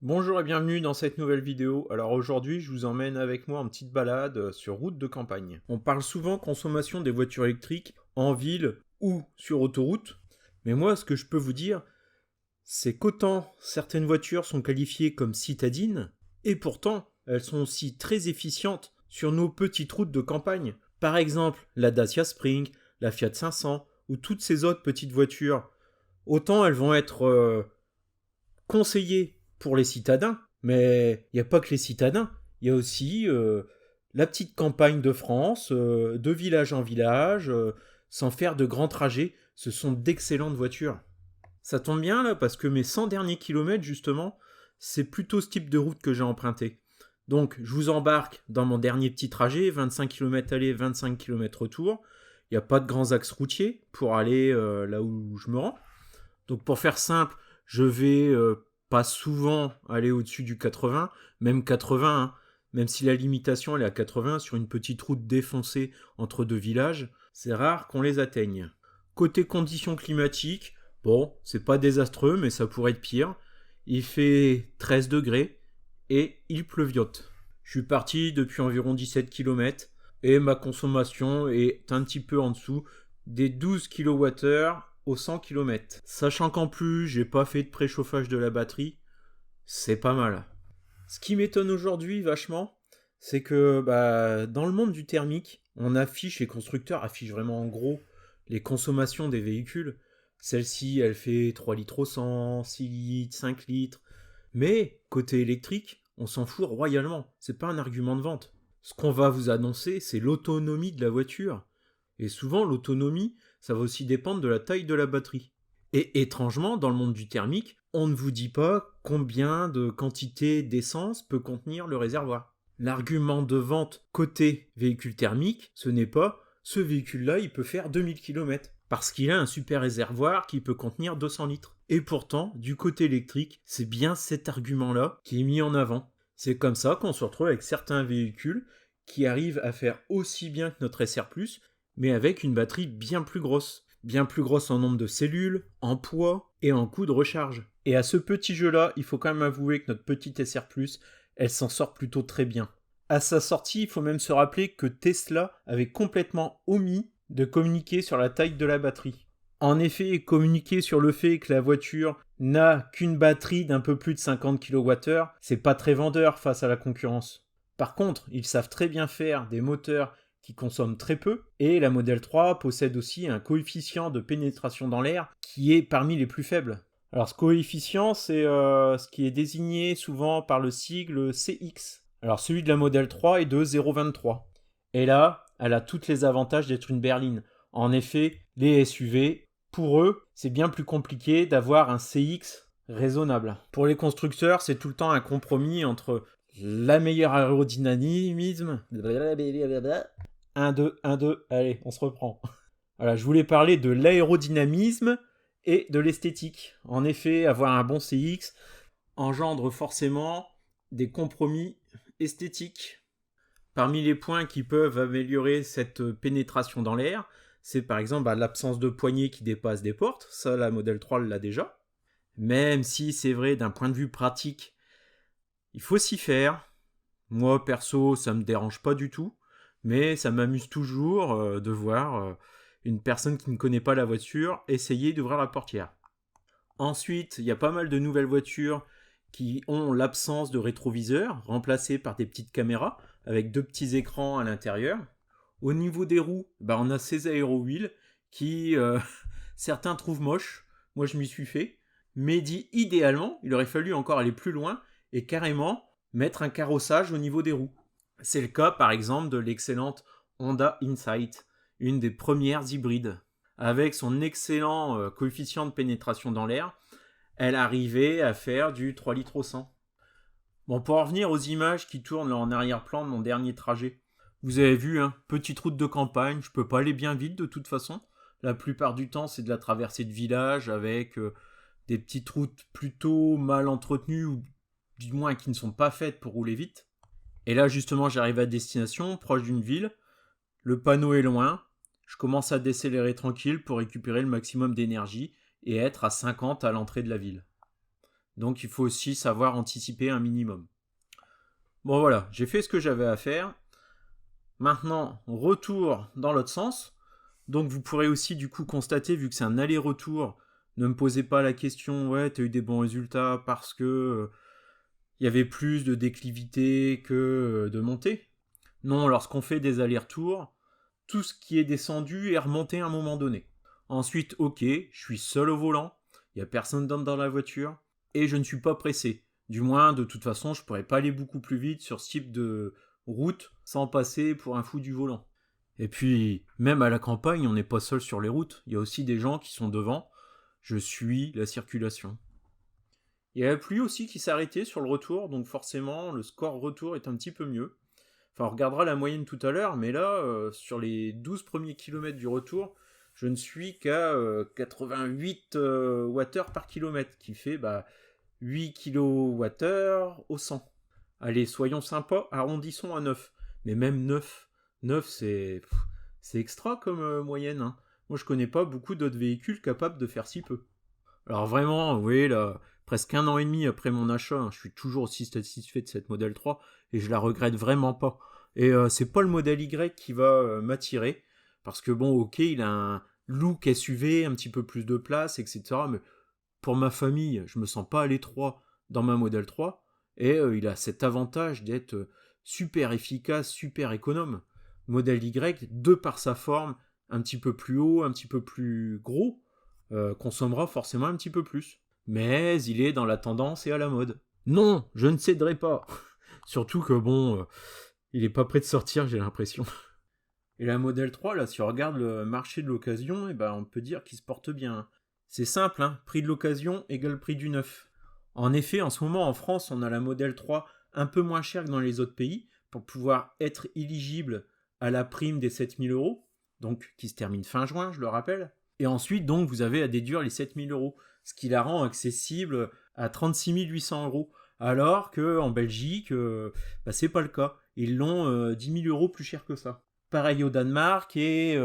Bonjour et bienvenue dans cette nouvelle vidéo. Alors aujourd'hui, je vous emmène avec moi en petite balade sur route de campagne. On parle souvent consommation des voitures électriques en ville ou sur autoroute, mais moi ce que je peux vous dire, c'est qu'autant certaines voitures sont qualifiées comme citadines, et pourtant elles sont aussi très efficientes sur nos petites routes de campagne. Par exemple, la Dacia Spring, la Fiat 500 ou toutes ces autres petites voitures. Autant elles vont être conseillé pour les citadins, mais il n'y a pas que les citadins, il y a aussi la petite campagne de France, de village en village, sans faire de grands trajets. Ce sont d'excellentes voitures. Ça tombe bien là, parce que mes 100 derniers kilomètres, justement, c'est plutôt ce type de route que j'ai emprunté. Donc, je vous embarque dans mon dernier petit trajet, 25 km aller, 25 km retour. Il n'y a pas de grands axes routiers pour aller là où je me rends. Donc, pour faire simple, je vais pas souvent aller au-dessus du 80, même 80, hein. Même si la limitation elle est à 80 sur une petite route défoncée entre deux villages, c'est rare qu'on les atteigne. Côté conditions climatiques, bon, c'est pas désastreux, mais ça pourrait être pire. Il fait 13 degrés et il pleuviote. Je suis parti depuis environ 17 km et ma consommation est un petit peu en dessous des 12 kWh au 100 km. Sachant qu'en plus, j'ai pas fait de préchauffage de la batterie, c'est pas mal. Ce qui m'étonne aujourd'hui vachement, c'est que dans le monde du thermique, les constructeurs affichent vraiment en gros les consommations des véhicules. Celle-ci, elle fait 3 litres au 100, 6 litres, 5 litres. Mais côté électrique, on s'en fout royalement. C'est pas un argument de vente. Ce qu'on va vous annoncer, c'est l'autonomie de la voiture. Et souvent, l'autonomie, ça va aussi dépendre de la taille de la batterie. Et étrangement, dans le monde du thermique, on ne vous dit pas combien de quantité d'essence peut contenir le réservoir. L'argument de vente côté véhicule thermique, ce n'est pas ce véhicule-là, il peut faire 2000 km. Parce qu'il a un super réservoir qui peut contenir 200 litres. Et pourtant, du côté électrique, c'est bien cet argument-là qui est mis en avant. C'est comme ça qu'on se retrouve avec certains véhicules qui arrivent à faire aussi bien que notre SR+, mais avec une batterie bien plus grosse. Bien plus grosse en nombre de cellules, en poids et en coût de recharge. Et à ce petit jeu-là, il faut quand même avouer que notre petite SR+, elle s'en sort plutôt très bien. À sa sortie, il faut même se rappeler que Tesla avait complètement omis de communiquer sur la taille de la batterie. En effet, communiquer sur le fait que la voiture n'a qu'une batterie d'un peu plus de 50 kWh, c'est pas très vendeur face à la concurrence. Par contre, ils savent très bien faire des moteurs qui consomment très peu, et la Model 3 possède aussi un coefficient de pénétration dans l'air qui est parmi les plus faibles. Alors ce coefficient, c'est ce qui est désigné souvent par le sigle CX. Alors celui de la Model 3 est de 0,23. Et là, elle a tous les avantages d'être une berline. En effet, les SUV, pour eux, c'est bien plus compliqué d'avoir un CX raisonnable. Pour les constructeurs, c'est tout le temps un compromis entre la meilleure aérodynamisme. 1, 2, 1, 2, allez, on se reprend. Voilà, je voulais parler de l'aérodynamisme et de l'esthétique. En effet, avoir un bon CX engendre forcément des compromis esthétiques. Parmi les points qui peuvent améliorer cette pénétration dans l'air, c'est par exemple l'absence de poignée qui dépasse des portes. Ça, la Model 3 l'a déjà. Même si c'est vrai, d'un point de vue pratique, il faut s'y faire. Moi, perso, ça me dérange pas du tout. Mais ça m'amuse toujours de voir une personne qui ne connaît pas la voiture essayer d'ouvrir la portière. Ensuite, il y a pas mal de nouvelles voitures qui ont l'absence de rétroviseur, remplacées par des petites caméras avec deux petits écrans à l'intérieur. Au niveau des roues, on a ces aéro-wheels qui, certains trouvent moches. Moi, je m'y suis fait. Mais dit idéalement, il aurait fallu encore aller plus loin et carrément mettre un carrossage au niveau des roues. C'est le cas, par exemple, de l'excellente Honda Insight, une des premières hybrides. Avec son excellent coefficient de pénétration dans l'air, elle arrivait à faire du 3 litres au 100. Bon, pour en revenir aux images qui tournent là en arrière-plan de mon dernier trajet, vous avez vu, hein, petite route de campagne, je peux pas aller bien vite de toute façon. La plupart du temps, c'est de la traversée de village avec des petites routes plutôt mal entretenues ou du moins qui ne sont pas faites pour rouler vite. Et là, justement, j'arrive à destination, proche d'une ville. Le panneau est loin. Je commence à décélérer tranquille pour récupérer le maximum d'énergie et être à 50 à l'entrée de la ville. Donc il faut aussi savoir anticiper un minimum. Bon voilà, j'ai fait ce que j'avais à faire. Maintenant, retour dans l'autre sens. Donc vous pourrez aussi du coup constater, vu que c'est un aller-retour, ne me posez pas la question, ouais, t'as eu des bons résultats parce que y avait plus de déclivité que de montée. Non, lorsqu'on fait des allers-retours, tout ce qui est descendu est remonté à un moment donné. Ensuite, ok, je suis seul au volant, il n'y a personne dans la voiture, et je ne suis pas pressé. Du moins, de toute façon, je ne pourrais pas aller beaucoup plus vite sur ce type de route sans passer pour un fou du volant. Et puis, même à la campagne, on n'est pas seul sur les routes, il y a aussi des gens qui sont devant, je suis la circulation. Il y a la pluie aussi qui s'est arrêtée sur le retour, donc forcément, le score retour est un petit peu mieux. Enfin, on regardera la moyenne tout à l'heure, mais là, sur les 12 premiers kilomètres du retour, je ne suis qu'à 88 Wh par kilomètre, qui fait 8 kWh au 100. Allez, soyons sympas, arrondissons à 9. Mais même 9 c'est extra comme moyenne. Hein. Moi, je connais pas beaucoup d'autres véhicules capables de faire si peu. Alors vraiment, oui, là, presque 1 an et demi après mon achat, hein, je suis toujours aussi satisfait de cette Model 3 et je la regrette vraiment pas. Et c'est pas le modèle Y qui va m'attirer, parce que bon, ok, il a un look SUV, un petit peu plus de place, etc. Mais pour ma famille, je me sens pas à l'étroit dans ma Model 3, et il a cet avantage d'être super efficace, super économe. Modèle Y, de par sa forme, un petit peu plus haut, un petit peu plus gros, consommera forcément un petit peu plus. Mais il est dans la tendance et à la mode. Non, je ne céderai pas. Surtout que bon, il est pas prêt de sortir, j'ai l'impression. Et la Model 3, là, si on regarde le marché de l'occasion, on peut dire qu'il se porte bien. C'est simple, hein, prix de l'occasion égale prix du neuf. En effet, en ce moment, en France, on a la Model 3 un peu moins chère que dans les autres pays, pour pouvoir être éligible à la prime des 7000 euros, donc qui se termine fin juin, je le rappelle. Et ensuite, donc, vous avez à déduire les 7000 euros, ce qui la rend accessible à 36 800 euros. Alors qu'en Belgique, c'est pas le cas. Ils l'ont 10 000 euros plus cher que ça. Pareil au Danemark et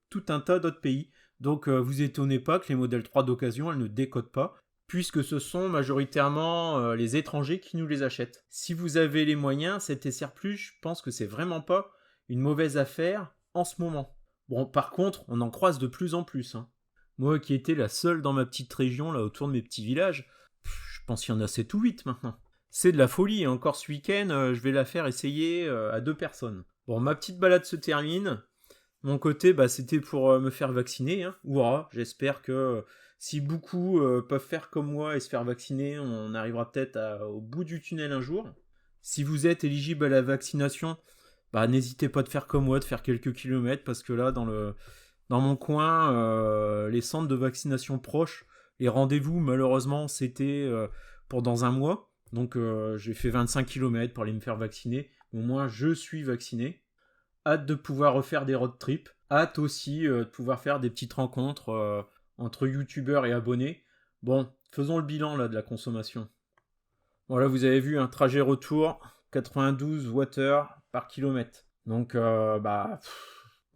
tout un tas d'autres pays. Donc vous étonnez pas que les modèles 3 d'occasion, elles ne décodent pas, puisque ce sont majoritairement les étrangers qui nous les achètent. Si vous avez les moyens, cette SR+, je pense que c'est vraiment pas une mauvaise affaire en ce moment. Bon, par contre, on en croise de plus en plus. Hein. Moi qui étais la seule dans ma petite région, là autour de mes petits villages, je pense qu'il y en a 7 ou 8 maintenant. C'est de la folie, encore ce week-end, je vais la faire essayer à 2 personnes. Bon, ma petite balade se termine. Mon côté, c'était pour me faire vacciner. Hein. Ouah, j'espère que si beaucoup peuvent faire comme moi et se faire vacciner, on arrivera peut-être au bout du tunnel un jour. Si vous êtes éligible à la vaccination, n'hésitez pas de faire comme moi, de faire quelques kilomètres, parce que là, dans mon coin, les centres de vaccination proches, les rendez-vous, malheureusement, c'était pour dans un mois. Donc j'ai fait 25 km pour aller me faire vacciner. Au moins, je suis vacciné. Hâte de pouvoir refaire des road trips. Hâte aussi de pouvoir faire des petites rencontres entre youtubeurs et abonnés. Bon, faisons le bilan là de la consommation. Voilà, vous avez vu un trajet retour, 92 Wh par kilomètre. Donc, moi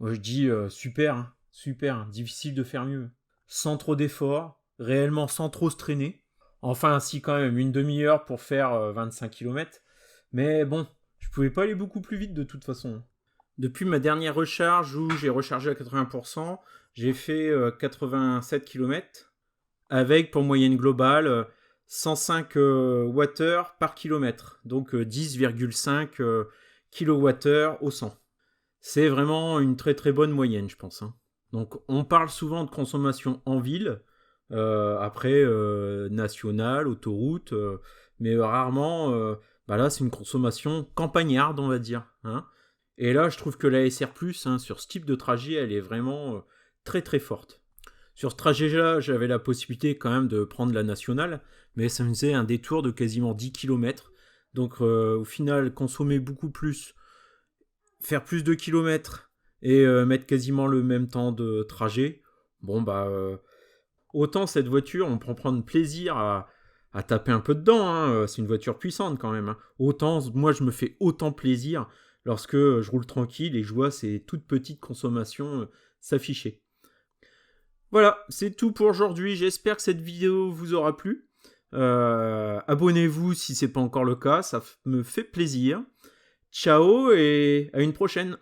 je dis super, hein, super, hein, difficile de faire mieux. Sans trop d'efforts, réellement sans trop se traîner. Enfin, si quand même, une demi-heure pour faire 25 km. Mais bon, je pouvais pas aller beaucoup plus vite de toute façon. Depuis ma dernière recharge où j'ai rechargé à 80%, j'ai fait 87 km avec pour moyenne globale 105 Wh par kilomètre, donc 10,5 kWh au 100. C'est vraiment une très très bonne moyenne, je pense. Hein. Donc on parle souvent de consommation en ville, après nationale, autoroute, mais rarement, là c'est une consommation campagnarde, on va dire. Hein. Et là, je trouve que la SR+, hein, sur ce type de trajet, elle est vraiment très très forte. Sur ce trajet-là, j'avais la possibilité quand même de prendre la nationale, mais ça me faisait un détour de quasiment 10 km. Donc au final, consommer beaucoup plus, faire plus de kilomètres et mettre quasiment le même temps de trajet, autant cette voiture, on peut prendre plaisir à taper un peu dedans, hein, c'est une voiture puissante quand même. Hein. Autant, moi je me fais autant plaisir lorsque je roule tranquille et je vois ces toutes petites consommations s'afficher. Voilà, c'est tout pour aujourd'hui. J'espère que cette vidéo vous aura plu. Abonnez-vous si c'est pas encore le cas, me fait plaisir. Ciao et à une prochaine.